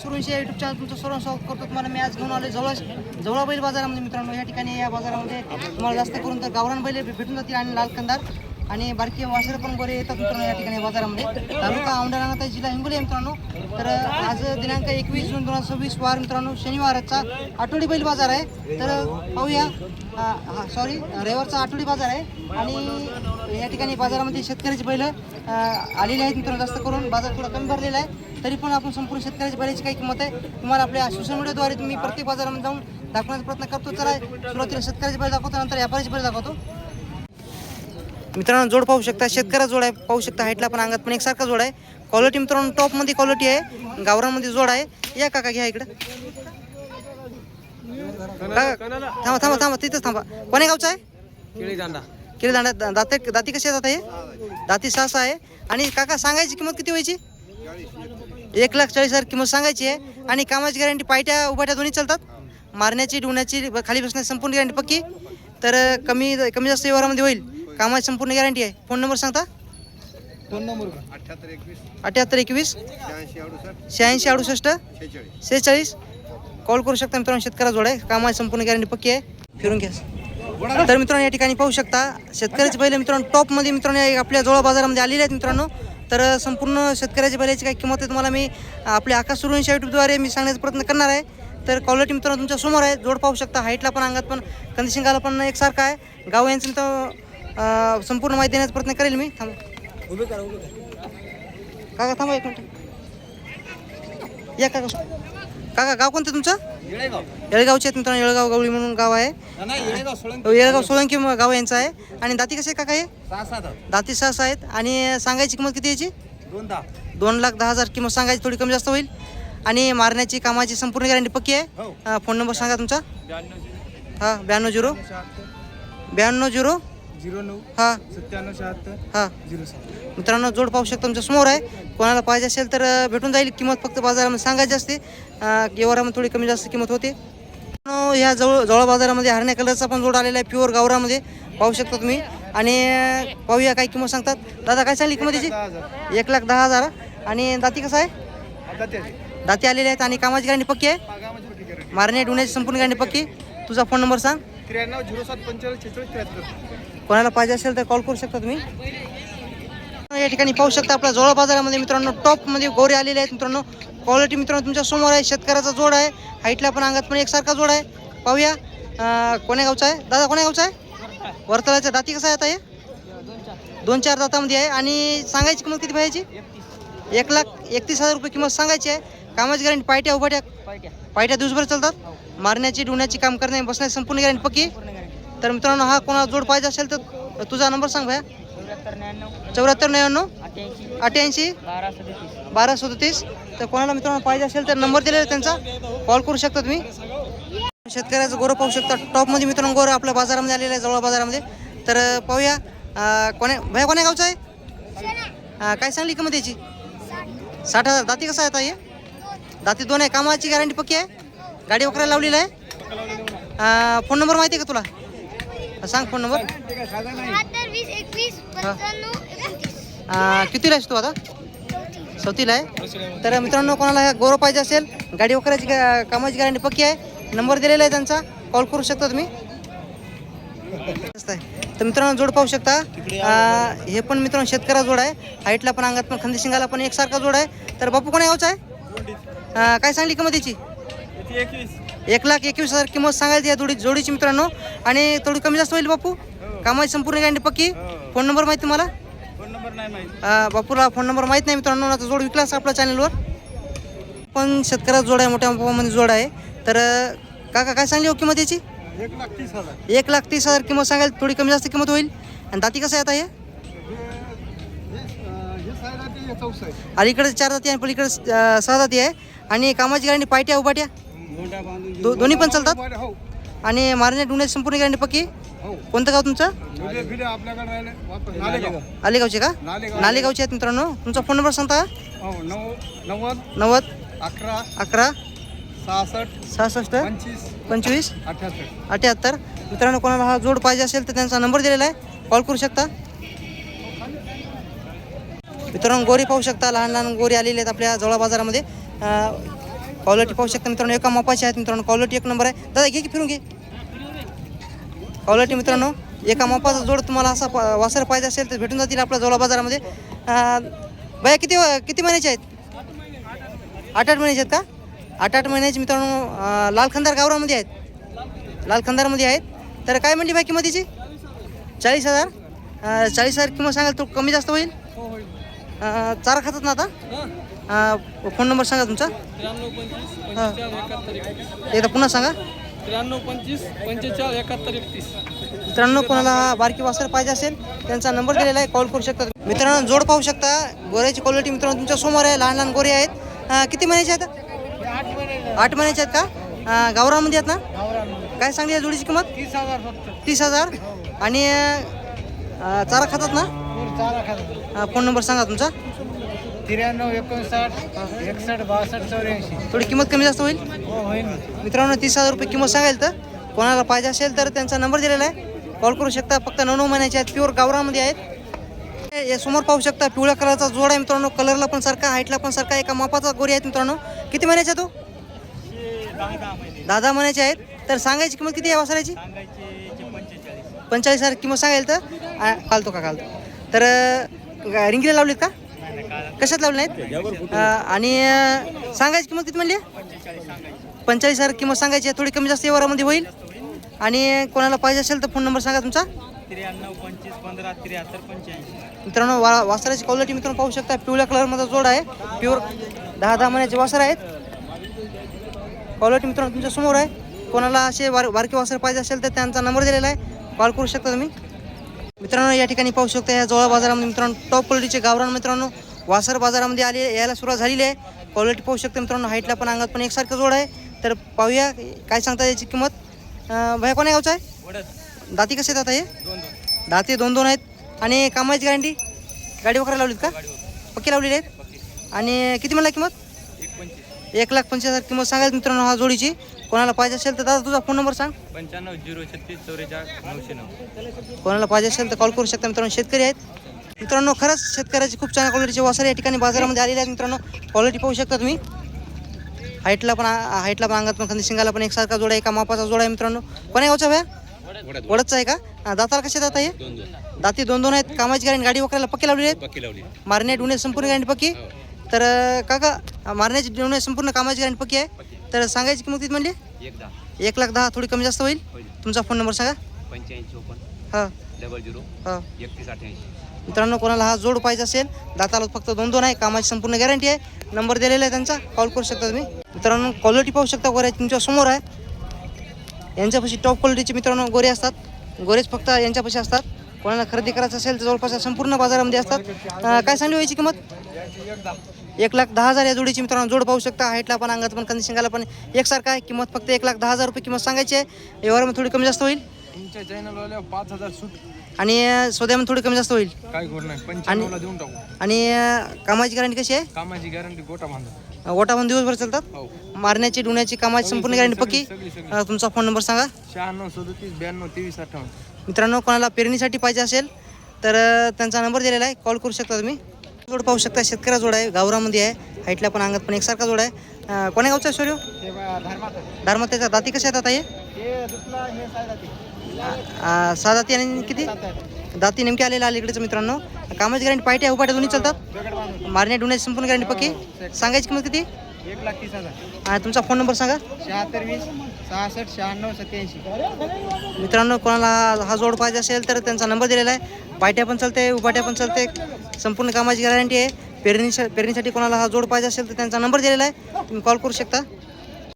सुरुंशी या YouTube channel तुमचं सर्व स्वागत करतो. तुम्हाला मी आज घेऊन आलो जवळ बैल बाजारामध्ये मित्रांनो. या ठिकाणी या बाजारामध्ये तुम्हाला जास्त करून तर गावरान बैल भेटून जातील आणि लाल कंदार आणि बारकी वासरे पण गोरे येतात मित्रांनो या ठिकाणी बाजारामध्ये. तालुका औंढा राहणार जिल्हा हिंगोली मित्रांनो. तर आज दिनांक 21 जून 2026 वार मित्रांनो, शनिवारचा आठवडी बैल बाजार आहे. तर पाहूया, रविवारचा आठवडी बाजार आहे आणि या ठिकाणी बाजारामध्ये शेतकऱ्याची बैल आलेली आहेत मित्रांनो. जास्त करून बाजार थोडा कमी भरलेला आहे, तरी पण आपण संपूर्ण शेतकऱ्याची बैलाची काही किंमत आहे तुम्हाला आपल्या सोशल मीडियाद्वारे तुम्ही प्रत्येक बाजारामध्ये जाऊन दाखवण्याचा प्रयत्न करतो. चला सुरुवातीला शेतकऱ्याची बैल दाखवतो, नंतर व्यापाऱ्याची बैल दाखवतो. मित्रांनो जोड पाहू शकता, शेतकऱ्या जोड आहे. पाहू शकता हाईटला पण अंगात पण एकसारखा जोड आहे. क्वालिटी मित्रांनो टॉपमध्ये क्वालिटी आहे, गावरामध्ये जोड आहे. या काका घ्या इकडं. थांबा थांबा थांबा तिथंच थांबा. कोण्या गावचा आहे? केळी दांडा. दाती कशी येतात? हे दाती 6 आहे. आणि काका सांगायची किंमत किती व्हायची? 1,40,000 किंमत सांगायची आहे. आणि कामाची गॅरंटी पायट्या उभाट्या दोन्ही चालतात. मारण्याची डुण्याची खाली बसण्याची संपूर्ण गॅरंटी पक्की. तर कमी जास्त व्यवहारामध्ये होईल. कामाची संपूर्ण गॅरंटी आहे. फोन नंबर सांगता? Phone number 7821 86 68 46. कॉल करू शकता मित्रांनो. शेतकऱ्या जोड आहे, कामाची संपूर्ण गॅरंटी पक्की आहे. फिरून घ्या. तर मित्रांनो या ठिकाणी पाहू शकता शेतकऱ्याचे बैल मित्रांनो टॉपमध्ये मित्रांनो आपल्या जवळ बाजारामध्ये आलेले आहेत मित्रांनो. तर संपूर्ण शेतकऱ्याच्या बैलाची काही किंमत आहे तुम्हाला मी आपल्या आकाश सुरुंशी युट्यूबद्वारे मी सांगण्याचा प्रयत्न करणार आहे. तर क्वालिटी मित्रांनो तुमच्या समोर आहे. जोड पाहू शकता, हाईटला पण अंगात पण कंदिशिंगाला पण एकसारखा आहे. गाव यांचं तर संपूर्ण माहिती देण्याचा प्रयत्न करेल मी. थांबा काका, थांबा एक मिनिट. या काका गाव कोणतं तुमचं? येळगावचे आहेत मित्रांनो. येळगाव गवळी म्हणून गाव आहे. येळगाव सोळंकी गाव यांचं आहे. आणि दाती कसे काका? हे दाती 6 आहेत. आणि सांगायची किंमत किती याची? 2,10,000 किंमत सांगायची. थोडी कमी जास्त होईल. आणि मारण्याची कामाची संपूर्ण गॅरंटी पक्की आहे. फोन नंबर सांगा तुमचा? 92 हां 9776 हां. मित्रांनो जोड पाहू शकता तुमच्या समोर आहे. कोणाला पाहिजे असेल तर भेटून जाईल. किंमत फक्त बाजारामध्ये सांगायची असते. व्यवहारामध्ये थोडी कमी जास्त किंमत होते. ह्या जवळ बाजारामध्ये हरण्या कलरचा पण जोड आलेला आहे प्युअर गावरामध्ये. पाहू शकता तुम्ही. आणि पाहूया काय किंमत सांगतात. दादा काय सांगली किंमत याची? 1,10,000. आणि दाती कसं आहे? दाती आलेले आहेत. आणि कामाची गॅरंटी पक्की आहे. मारणे डुण्याची संपूर्ण गॅरंटी पक्की. तुझा फोन नंबर सांग? 9307454673. कोणाला पाहिजे असेल तर कॉल करू शकता तुम्ही. या ठिकाणी पाहू शकता आपल्या जवळ बाजारामध्ये मित्रांनो टॉपमध्ये गोरे आलेले आहेत मित्रांनो. क्वालिटी मित्रांनो तुमच्या समोर आहे. शेतकऱ्याचा जोड आहे. हाईटला पण अंगात पण एकसारखा जोड आहे. पाहूया कोण्या गावचा आहे दादा? कोण्या गावचा आहे? वर्तळाचा. दाती कसा आहे आता? हे 2-4 दातामध्ये आहे. आणि सांगायची किंमत किती पाहिजे? 1,31,000 रुपये किंमत सांगायची आहे. कामाची गॅरंटी पायट्या उभाट्या दिवसभर चालतात. मारण्याची डुण्याची काम करणे बसण्याची संपूर्ण गॅरंटी पक्की. तर मित्रांनो हा कोणाला जोड पाहिजे असेल तर तुझा नंबर सांग भैया? 7499 88 1237. तर कोणाला मित्रांनो पाहिजे असेल तर नंबर दिलेला त्यांचा कॉल करू शकता तुम्ही. शेतकऱ्याचं गोरं पाहू शकता टॉपमध्ये मित्रांनो. गोरं आपल्या बाजारामध्ये आलेलं आहे जवळ बाजारामध्ये. तर पाहूया भैया कोण्या गावचा आहे? काय सांगली किंमत याची? 60,000. दाती कसा आहे आता? हे दाती 2 आहे. कामाची गॅरंटी पक्की आहे. गाडी वकरायला लावलेला आहे. फोन नंबर माहिती आहे का तुला? सांग फोन नंबर. कितीला आहेस तू आता? 4थीला आहे. तर मित्रांनो कोणाला गोरं पाहिजे असेल, गाडी वकरायची कामाची गॅरंटी पक्की आहे. नंबर दिलेला आहे त्यांचा, कॉल करू शकता तुम्ही. तर मित्रांनो जोड पाहू शकता. हे पण मित्रांनो शेतकऱ्या जोड आहे. हाईटला पण अंगात पण खंदेशिंगाला पण एकसारखा जोड आहे. तर बापू कोण्या गावचा आहे? काय सांगली किंमत याची? 1,21,000 किंमत सांगायची या जोडीची मित्रांनो. आणि थोडी कमी जास्त होईल बापू. कामाची संपूर्ण गॅरंटी पक्की. फोन नंबर माहिती तुम्हाला? बापूला फोन नंबर माहीत नाही मित्रांनो. आता जोड विकलास आपल्या चॅनलवर. पण शेतकऱ्या जोड आहे, मोठ्या मध्ये जोड आहे. तर काका काय सांगली हो किंमत याची? 1,30,000 किंमत सांगायला. थोडी कमी जास्त किंमत होईल. आणि दाती कसं आहे आता? हे अलीकडे 4 दाती आहे, पलीकडे 6 दाती आहे. आणि कामाची गॅरंटी पायट्या उभाट्या दोन्ही पण चालतात. आणि मारण्या डुण्याची संपूर्ण गॅरंटी पक्की. कोणतं गाव तुमचं? आलेगावचे का? नालेगावचे आहेत मित्रांनो. तुमचा फोन नंबर सांगता? 90 11 66 25 78. मित्रांनो कोणाला हा जोड पाहिजे असेल तर त्यांचा नंबर दिलेला आहे, कॉल करू शकता. मित्रांनो गोरी पाहू शकता, लहान लहान गोरी आलेले आहेत आपल्या जवळ बाजारामध्ये. क्वालिटी पाहू शकता मित्रांनो, एका मापाचे आहेत मित्रांनो. क्वालिटी एक नंबर आहे. दादा घे की फिरून घे. क्वालिटी मित्रांनो, एका मापाचा जोड तुम्हाला असा वासर पाहिजे असेल तर भेटून जातील आपल्या जवळ बाजारामध्ये. भैया किती महिन्याचे आहेत? 8-8 महिन्याचे आहेत का? 8-8 महिन्याचे मित्रांनो, लाल खंदार गावरामध्ये आहेत. लाल खंदारमध्ये आहेत. तर काय म्हणली भाई किंमतीची? 40,000. 40,000 किंमत सांगाल तो कमी जास्त होईल? चारा खातात ना आता? फोन नंबर सांगा तुमचा. 93 एकदा पुन्हा सांगा. 25 45 71 31. मित्रांनो, कोणाला बारकी वासर पाहिजे असेल त्यांचा नंबर दिलेला आहे, कॉल करू शकता. मित्रांनो, जोड पाहू शकता. गोऱ्याची क्वालिटी मित्रांनो तुमच्या समोर आहे. लहान लहान गोरे आहेत. किती महिन्याचे आहेत? 8 महिन्याचे आहेत का? गावरामध्ये आहेत ना? काय सांगली या जोडीची किंमत? 30,000 फक्त. 30,000. आणि चारा खातात ना? चारा खात. फोन नंबर सांगा तुमचा. 93 59 61 62 84. थोडी किंमत कमी जास्त होईल हो होईल. मित्रांनो. 30,000 रुपये किंमत सांगाल. तर कोणाला पाहिजे असेल तर त्यांचा नंबर दिलेला आहे, कॉल करू शकता. फक्त 9 महिन्याचे आहेत. प्युअर गावरामध्ये आहेत. हे समोर पाहू शकता पिवळ्या कलरचा जोड आहे मित्रांनो. कलरला पण सारखा, हाईटला पण सारखा, एका मापाचा गोरी आहेत मित्रांनो. किती महिन्याचा तो? 10 महिन्याचे आहेत. तर सांगायची किंमत किती आहे वासराची? 45,000 किंमत सांगायला. तर घालतो तर रिंगीला लावलीत का? कशात लावले नाहीत? आणि सांगायची किंमत किती म्हणली? 45,000 किंमत सांगायची आहे. थोडी कमी जास्त व्यवहारामध्ये होईल. आणि कोणाला पाहिजे असेल तर फोन नंबर सांगा तुमचा. 93 25 15 73 85. मित्रांनो, वासराची क्वालिटी मित्रांनो पाहू शकता. पिवळ्या कलरमध्ये जोड आहे. प्युअर 10 महिन्याचे वासर आहेत. क्वालिटी मित्रांनो तुमच्या समोर आहे. कोणाला असे बारके वासर पाहिजे असेल तर त्यांचा नंबर दिलेला आहे, कॉल करू शकता तुम्ही. मित्रांनो, या ठिकाणी पाहू शकता या जोळा बाजारामध्ये मित्रांनो टॉप क्वालिटीचे गावरान मित्रांनो वासर बाजारामध्ये आले यायला सुरुवात झालेली आहे. क्वालिटी पाहू शकता मित्रांनो. हाईटला पण अंगात पण एकसारखं जोड आहे. तर पाहूया काय सांगता याची किंमत. भैया कोण्या गावचा आहे? दाती कसे येतात हे? दाती 2-2 आहेत. आणि कामाची गॅरंटी? गाडी वगैरे लावलीत का? पक्की लावलेली आहेत. आणि किती म्हणला किंमत? 1,25,000 किंमत सांगायचं मित्रांनो हा जोडीची. कोणाला पाहिजे असेल तर दादा तुझा फोन नंबर सांग. 95 036 44 909. कोणाला पाहिजे असेल तर कॉल करू शकता मित्रांनो. शेतकरी आहेत मित्रांनो. खरंच शेतकऱ्याची खूप चांगल्या क्वालिटीचे वासर या ठिकाणी बाजारामध्ये आलेले आहेत मित्रांनो. क्वालिटी पाहू शकता तुम्ही. हाईटला पण अंगात पण खांदी शिंगाला पण एकसारखा जोड आहे. एका मापाचा जोड आहे मित्रांनो. कोण्या गावचा भ्या? वडदचा आहे का? दाताला कसे दाता हे? दाती 2-2 आहेत. कामाची गॅरंटी? गाडी वगैरे पक्की लावली आहेत. मारणे डुणे संपूर्ण गॅरंटी पक्की. तर काका मारण्याची डुणे संपूर्ण कामाची गॅरंटी पक्की आहे. तर सांगायची किंमत किती म्हणली? 1,10,000. थोडी कमी जास्त होईल. तुमचा फोन नंबर सांगा. 85 हां 00 हां. 31 88. मित्रांनो, कोणाला हा जोड पाहिजे असेल, दाताला फक्त 2-2 आहे. कामाची संपूर्ण गॅरंटी आहे. नंबर दिलेला आहे त्यांचा, कॉल करू शकता तुम्ही. मित्रांनो, क्वालिटी पाहू शकता. गोरे तुमच्या समोर आहे. यांच्यापाशी टॉप क्वालिटीचे मित्रांनो गोरे असतात. गोरेच फक्त यांच्यापाशी असतात. कोणाला खरेदी करायचं असेल तर जवळपास संपूर्ण बाजारामध्ये असतात. काय सांगली व्हायची किंमत? 1,10,000 या जोडीची मित्रांनो. जोड पाहू शकता. हाईटला पण अंगात पण कंदी शिंगाला पण एकसारखा आहे. किंमत फक्त 1,10,000 रुपये किंमत सांगायची आहे. व्यवहारामध्ये थोडी कमी जास्त होईल. तुमच्या चॅनलवाल्या 5,000 सूट. आणि सौद्यामध्ये थोडी कमी जास्त होईल. काय करू नाही 95 ला देऊन टाकू. आणि कामाची गॅरंटी कशी आहे? कामाची गॅरंटी गोटा बांधा. गोटा पण दिवसभर चालतात. हो. मारण्याची डुण्याची कामाची संपूर्ण गॅरंटी पक्की. तुमचा फोन नंबर सांगा. 96 37 92 23 58. मित्रांनो, कोणाला पेरणीसाठी पाहिजे असेल तर त्यांचा नंबर दिलेला आहे, कॉल करू शकता तुम्ही. जोड पाहू शकता. शेतकऱ्या जोड आहे. गावरामध्ये आहे. हाईटला पण अंगात पण एकसारखा जोड आहे. कोण्या गावचा आहे सूर्य? धर्मात्याचा. दाती कशा येतात हे? 6 दाती. आणि किती दाती नेमके आलेले अलीकडेच मित्रांनो. कामाची गॅरंटी पायट्या उपाट्या दोन्ही चालतात. मारण्या डुण्याची संपूर्ण गॅरंटी पक्की. सांगायची किंमत किती? 1,30,000. आणि तुमचा फोन नंबर सांगा. 76 20 66 96 87. मित्रांनो, कोणाला हा जोड पाहिजे असेल तर त्यांचा नंबर दिलेला आहे. पायट्या पण चालते, उपाट्या पण चालते. संपूर्ण कामाची गॅरंटी आहे. पेरणीसाठी कोणाला हा जोड पाहिजे असेल तर त्यांचा नंबर दिलेला आहे, तुम्ही कॉल करू शकता.